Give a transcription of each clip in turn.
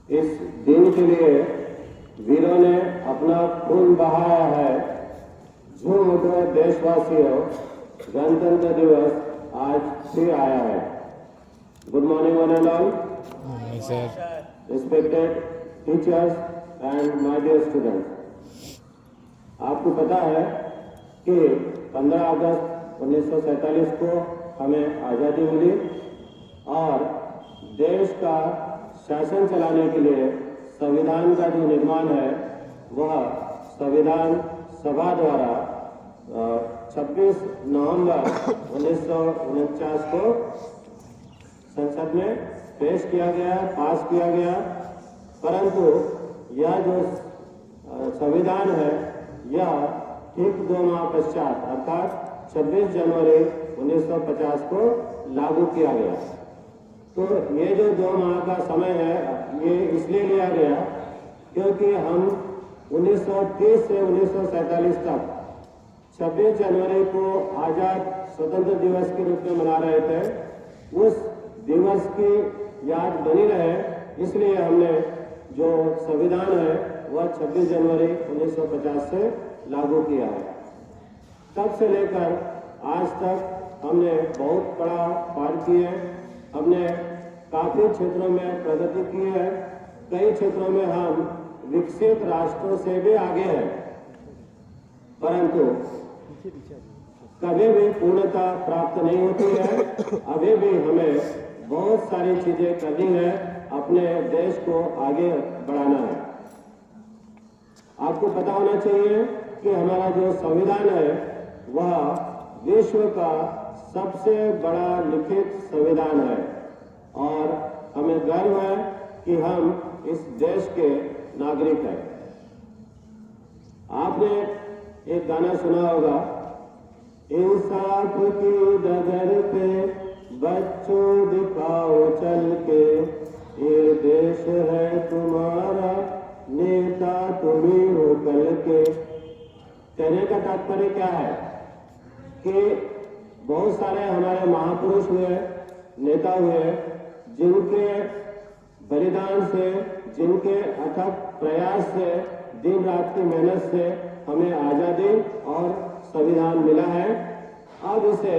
इस दिन के लिए वीरों ने अपना खून बहाया है। झूम उठो देशवासियों, गणतंत्र दिवस आज फिर आया है। Good morning one and all, respected teachers and my dear students. आपको पता है कि 15 अगस्त 1947 को हमें आज़ादी मिली और देश का शासन चलाने के लिए संविधान का जो निर्माण है वह संविधान सभा द्वारा 26 नवंबर 1949 को संसद में पेश किया गया, पास किया गया। परंतु यह जो संविधान है यह ठीक 2 माह पश्चात अर्थात 26 जनवरी 1950 को लागू किया गया। तो ये जो 2 माह का समय है ये इसलिए लिया गया क्योंकि हम 1930 से 1947 तक 26 जनवरी को आज़ाद स्वतंत्र दिवस के रूप में मना रहे थे। उस दिवस की याद बनी रहे इसलिए हमने जो संविधान है वह 26 जनवरी 1950 से लागू किया है। तब से लेकर आज तक हमने बहुत बड़ा पार किए, हमने काफी क्षेत्रों में प्रगति की है। कई क्षेत्रों में हम विकसित राष्ट्रों से भी आगे हैं, परंतु कभी भी पूर्णता प्राप्त नहीं होती है। अभी भी हमें बहुत सारी चीजें करनी है, अपने देश को आगे बढ़ाना है। आपको पता होना चाहिए कि हमारा जो संविधान है वह विश्व का सबसे बड़ा लिखित संविधान है और हमें गर्व है कि हम इस देश के नागरिक हैं। आपने एक गाना सुना होगा, इंसाफ की डगर पे बच्चों दिखाओ चल के, ये देश है तुम्हारा नेता तुम्ही हो कल के। कहने का तात्पर्य क्या है कि बहुत सारे हमारे महापुरुष हुए, नेता हुए, जिनके बलिदान से, जिनके अथक प्रयास से, दिन रात की मेहनत से हमें आजादी और संविधान मिला है। अब इसे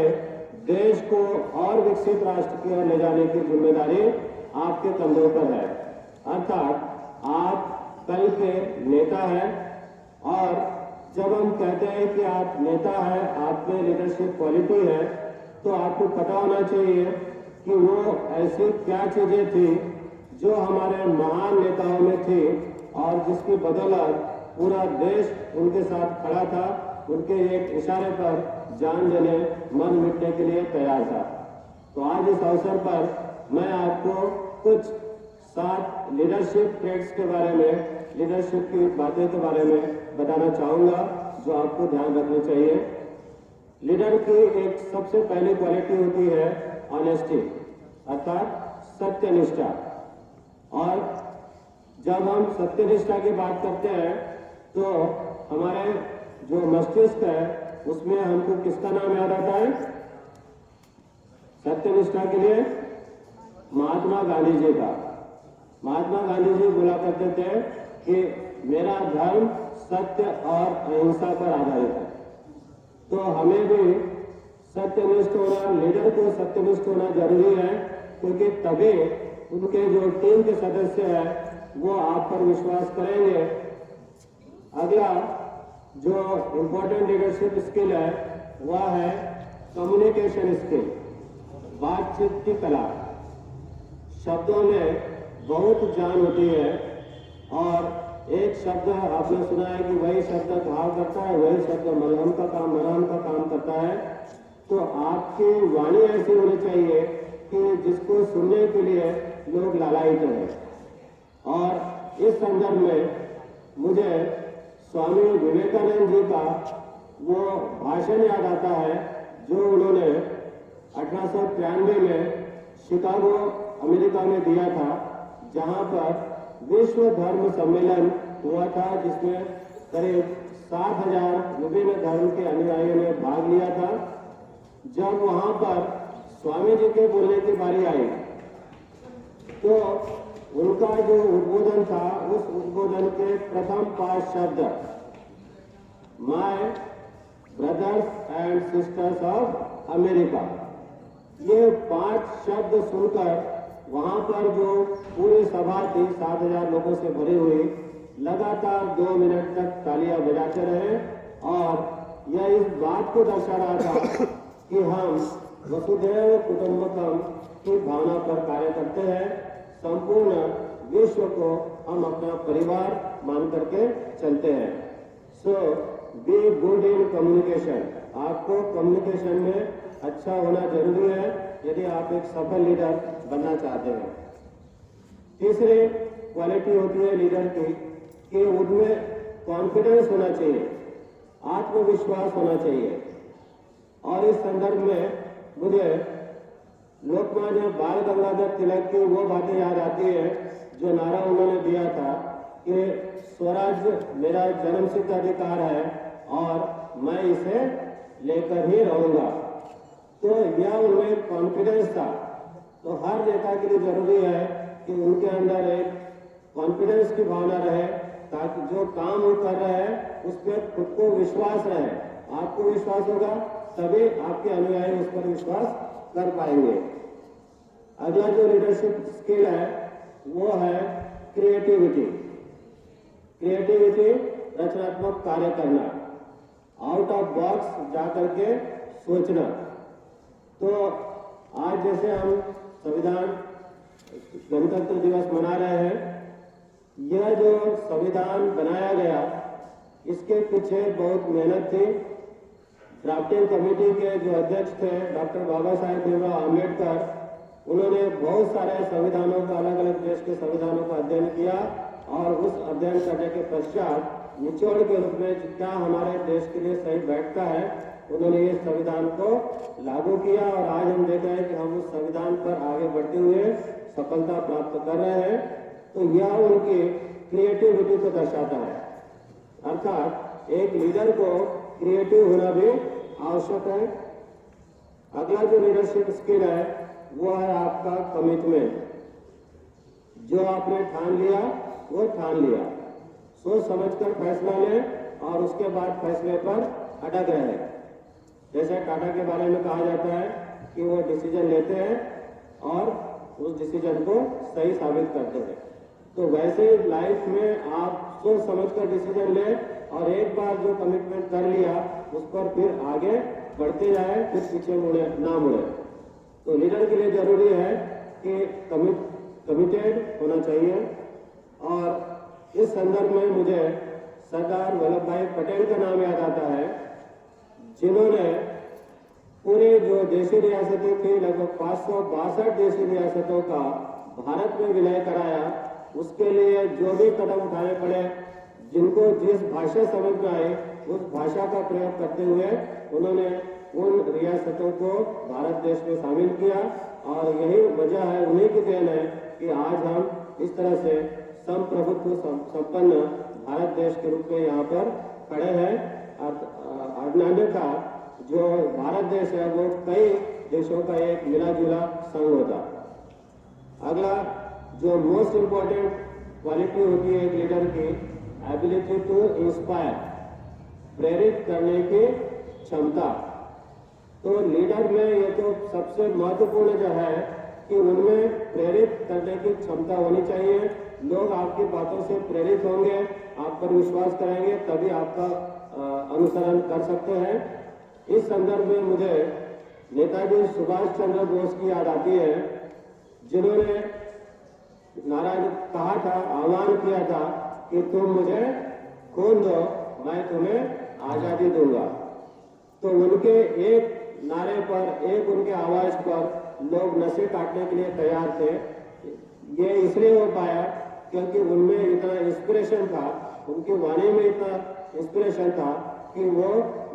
देश को और विकसित राष्ट्र की ओर ले जाने की जिम्मेदारी आपके कंधों पर है। अर्थात आप कल के नेता हैं और जब हम कहते हैं कि आप नेता हैं, आप में लीडरशिप क्वालिटी है, तो आपको पता होना चाहिए कि वो ऐसी क्या चीजें थी जो हमारे महान नेताओं में थी और जिसकी बदौलत पूरा देश उनके साथ खड़ा था, उनके एक इशारे पर जान देने, मन मिटने के लिए तैयार था। तो आज इस अवसर पर मैं आपको कुछ 7 लीडरशिप ट्रेड्स के बारे में, लीडरशिप की बातें के बारे में बताना चाहूंगा जो आपको ध्यान रखनी चाहिए। लीडर की एक सबसे पहली क्वालिटी होती है ऑनेस्टी, अर्थात सत्यनिष्ठा। और जब हम सत्यनिष्ठा की बात करते हैं तो हमारे जो मस्तिष्क है उसमें हमको किसका नाम याद आता है? सत्यनिष्ठा के लिए महात्मा गांधी जी का। महात्मा गांधी जी बोला करते थे कि मेरा धर्म सत्य और अहिंसा पर आधारित है। तो हमें भी सत्यनिष्ठ होना, लीडर को सत्यनिष्ठ होना जरूरी है, क्योंकि तभी उनके जो टीम के सदस्य हैं वो आप पर विश्वास करेंगे। अगला जो इम्पोर्टेंट लीडरशिप स्किल है वह है कम्युनिकेशन स्किल, बातचीत की कला। शब्दों में बहुत जान होती है और एक शब्द आपने सुना है कि वही शब्द घाव करता है, वही शब्द मरहम का काम करता है। तो आपकी वाणी ऐसी होनी चाहिए कि जिसको सुनने के लिए लोग लालायित हैं। और इस संदर्भ में मुझे स्वामी विवेकानंद जी का वो भाषण याद आता है जो उन्होंने 1893 में शिकागो अमेरिका में दिया था, जहां पर विश्व धर्म सम्मेलन हुआ था, जिसमें करीब 60,000 विभिन्न धर्म के अनुयायियों ने भाग लिया था। जब वहां पर स्वामी जी के बोलने की बारी आई तो उनका जो उद्बोधन था, उस उद्बोधन के प्रथम 5 शब्द, my brothers and sisters of America, ये 5 शब्द सुनकर वहां पर जो पूरी सभा थी 7,000 लोगों से भरी हुई, लगातार 2 मिनट तक तालियां बजाते रहे और यह इस बात को दर्शा रहा था कि हम वसुधैव कुटुंबकम की भावना पर कार्य करते हैं, संपूर्ण विश्व को हम अपना परिवार मान करके चलते हैं। सो बी गुड इन कम्युनिकेशन, आपको कम्युनिकेशन में अच्छा होना जरूरी है यदि आप एक सफल लीडर बनना चाहते हैं। तीसरी क्वालिटी होती है लीडर की कि उनमें कॉन्फिडेंस होना चाहिए, आत्मविश्वास होना चाहिए। और इस संदर्भ में मुझे लोकमान्य बाल गंगाधर तिलक की वो बातें याद आती है जो नारा उन्होंने दिया था कि स्वराज्य मेरा जन्मसिद्ध अधिकार है और मैं इसे लेकर ही रहूंगा। तो यह उनमें कॉन्फिडेंस था। तो हर नेता के लिए जरूरी है कि उनके अंदर एक कॉन्फिडेंस की भावना रहे, ताकि जो काम वो कर रहे हैं उस पर खुद को विश्वास रहे। आपको विश्वास होगा तभी आपके अनुयायी उस पर विश्वास कर पाएंगे। अगला जो लीडरशिप स्किल है वो है क्रिएटिविटी। क्रिएटिविटी रचनात्मक कार्य करना, आउट ऑफ बॉक्स जाकर के सोचना। तो आज जैसे हम संविधान गणतंत्र दिवस मना रहे हैं, यह जो संविधान बनाया गया इसके पीछे बहुत मेहनत थी। ड्राफ्टिंग कमेटी के जो अध्यक्ष थे डॉक्टर बाबा साहेब भीमराव अम्बेडकर, उन्होंने बहुत सारे संविधानों का, अलग अलग देश के संविधानों का अध्ययन किया और उस अध्ययन करने के पश्चात निचोड़ के रूप में क्या हमारे देश के लिए सही बैठता है, उन्होंने इस संविधान को लागू किया और आज हम देख रहे हैं कि हम उस संविधान पर आगे बढ़ते हुए सफलता प्राप्त कर रहे हैं। तो यह उनकी क्रिएटिविटी को दर्शाता है। अर्थात एक लीडर को क्रिएटिव होना भी आवश्यक है। अगला जो लीडरशिप स्किल है वो है आपका कमिटमेंट। जो आपने ठान लिया वो ठान लिया, सोच समझकर फैसला लें और उसके बाद फैसले पर अटक रहे। जैसे टाटा के बारे में कहा जाता है कि वो डिसीजन लेते हैं और उस डिसीजन को सही साबित करते हैं। तो वैसे लाइफ में आप सोच समझकर डिसीजन लें और एक बार जो कमिटमेंट कर लिया उस पर फिर आगे बढ़ते जाए, फिर पीछे मुड़े ना मुड़े। तो लीडर के लिए जरूरी है कि कमिटेड होना चाहिए। और इस संदर्भ में मुझे सरदार वल्लभ भाई पटेल का नाम याद आता है, जिन्होंने पूरे जो देशी रियासतें थी, लगभग 562 देशी रियासतों का भारत में विलय कराया। उसके लिए जो भी कदम उठाने पड़े, जिनको जिस भाषा समझ में आई उस भाषा का प्रयोग करते हुए उन्होंने उन रियासतों को भारत देश में शामिल किया। और यही वजह है, उन्हीं की देन है कि आज हम इस तरह से संप्रभुत्व संपन्न भारत देश के रूप में यहाँ पर खड़े हैं। अन्यथा जो भारत देश है वो कई देशों का एक मिला जुला संघ होता। अगला जो मोस्ट इम्पोर्टेंट क्वालिटी होती है एक लीडर की, एबिलिटी टू इंस्पायर, प्रेरित करने की क्षमता। तो लीडर में ये तो सबसे महत्वपूर्ण जो है कि उनमें प्रेरित करने की क्षमता होनी चाहिए। लोग आपकी बातों से प्रेरित होंगे, आप पर विश्वास करेंगे, तभी आपका अनुसरण कर सकते हैं। इस संदर्भ में मुझे नेताजी सुभाष चंद्र बोस की याद आती है, जिन्होंने नारायण कहा था, आह्वान किया था कि तुम मुझे खून दो, मैं तुम्हें आजादी दूंगा। तो उनके एक नारे पर, एक उनके आवाज पर लोग नशे काटने के लिए तैयार थे। ये इसलिए हो पाया क्योंकि उनमें इतना इंस्पिरेशन था, उनकी वाणी में इतना इंस्पिरेशन था कि वो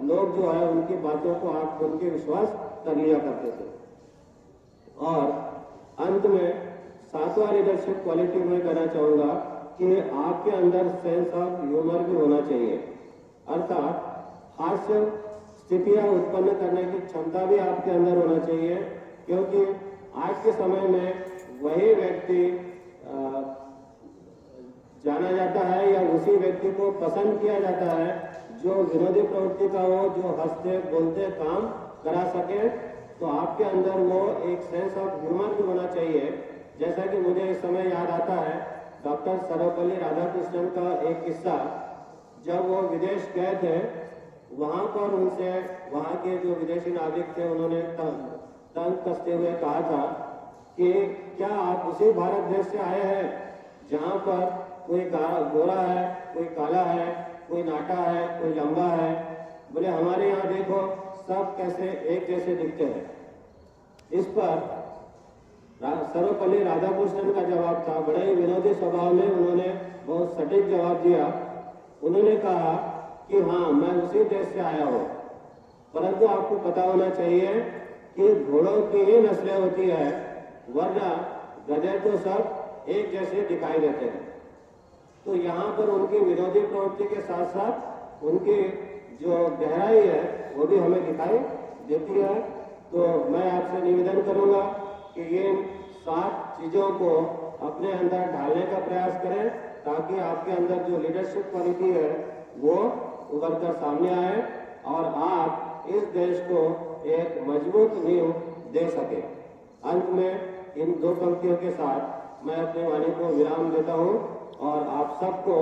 लोग जो है उनकी बातों को आप खोल के विश्वास कर लिया करते थे। और अंत में 7वां लीडरशिप क्वालिटी में कहना चाहूंगा कि आपके अंदर सेंस ऑफ ह्यूमर भी होना चाहिए। अर्थात हास्य स्थितियां उत्पन्न करने की क्षमता भी आपके अंदर होना चाहिए, क्योंकि आज के समय में वही व्यक्ति उसी व्यक्ति को पसंद किया जाता है जो विरोधी प्रवृत्ति का हो, जो हंसते बोलते काम करा सके। तो आपके अंदर वो एक सेंस ऑफ ह्यूमर भी होना चाहिए। जैसा कि मुझे इस समय याद आता है डॉक्टर सर्वपल्ली राधाकृष्णन का एक किस्सा। जब वो विदेश गए थे, वहां पर उनसे वहां के जो विदेशी नागरिक थे उन्होंने तंग कसते हुए कहा था कि क्या आप उसी भारत देश से आए हैं जहां पर कोई गोरा है, कोई काला है, कोई नाटा है, कोई लंबा है। बोले हमारे यहाँ देखो सब कैसे एक जैसे दिखते हैं। इस पर सर्वपल्ली राधाकृष्णन का जवाब था, बड़े ही विनोदी स्वभाव में उन्होंने बहुत सटीक जवाब दिया। उन्होंने कहा कि हाँ, मैं उसी देश से आया हूँ, परंतु आपको पता होना चाहिए कि घोड़ों की ही नस्लें होती है, वरना गधे तो सब एक जैसे दिखाई देते हैं। तो यहाँ पर उनकी विरोधी प्रवृत्ति के साथ साथ उनकी जो गहराई है वो भी हमें दिखाई देती है। तो मैं आपसे निवेदन करूंगा कि ये 7 चीजों को अपने अंदर ढालने का प्रयास करें ताकि आपके अंदर जो लीडरशिप क्वालिटी है वो उभर कर सामने आए और आप इस देश को एक मजबूत नींव दे सके। अंत में इन 2 पंक्तियों के साथ मैं अपनी वाणी को विराम देता हूँ और आप सबको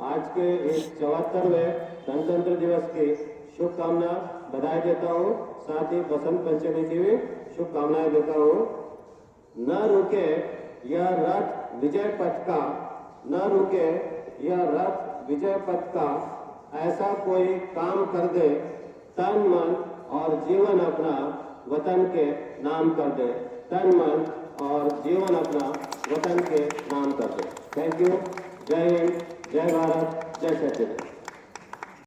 आज के इस 74वें गणतंत्र दिवस की शुभकामना बधाई देता हूँ। साथ ही बसंत पंचमी की भी शुभकामनाएं देता हूँ। न रुके यह रथ विजय पथ का, न रुके यह रथ विजय पथ का, ऐसा कोई काम कर दे, तन मन और जीवन अपना वतन के नाम कर दे, तन मन और जीवन अपना वतन के नाम कर दे। Thank you. जय हिंद, जय भारत, जय सचिन।